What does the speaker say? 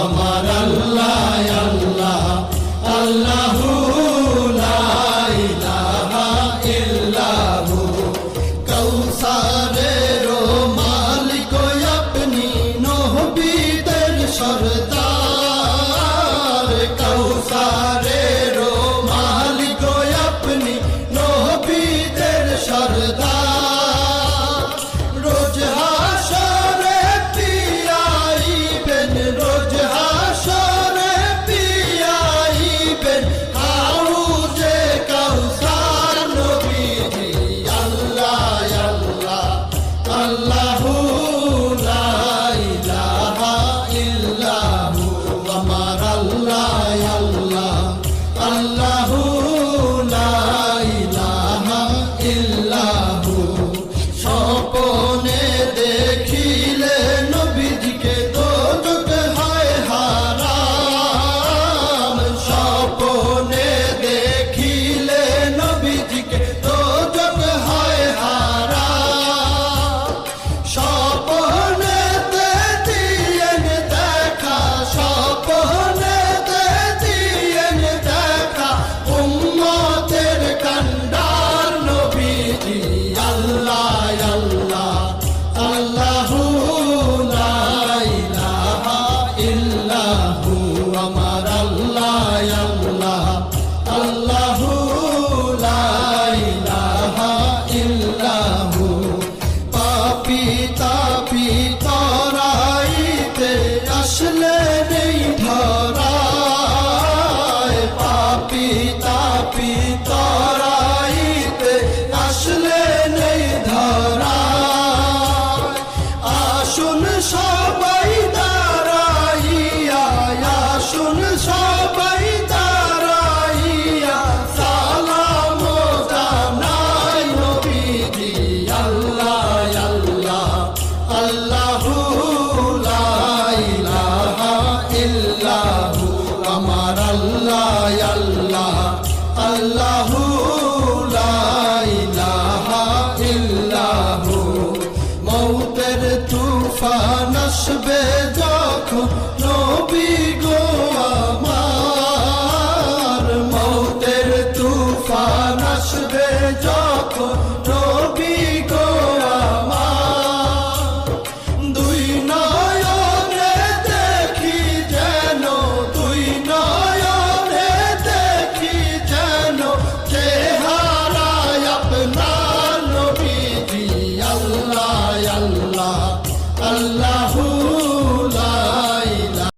আমার আল্লাহ আল্লাহ আল্লাহু লা ইলাহা ইল্লাহু কৌসারের মালিক আপনি নবীদের সরদার কৌসারের মালিক আপনি নবীদের সরদার রোজ হাসরে পিয়াইবেন রোজ হাসরে পিয়াইবেন হাউজে কাউসার নবীজি আল্লাহ আল্লাহ আল্লাহু লা ইলাহা ইল্লাহু আমার আল্লাহ আল্লাহ আল্লাহু লা ইলাহা ইল্লাহু স্বপ্নে দেখিলে নবীজিকে দোজখ হয় হারাম স্বপ্নে দেখিলে নবীজিকে দোজখ হয় হারাম স্বপ্নেতে দিয়েন দেখা স্বপ্নেতে দিয়েন দেখা উম্মতের কান্ডার নবীজি আল্লাহ আল্লাহ আল্লাহু লা ইলাহা ইল্লাহু আমার আল্লাহ আল্লাহ আল্লাহু লা ইলাহা ইল্লাহু পাপী তাপী তরাইতে আসলেন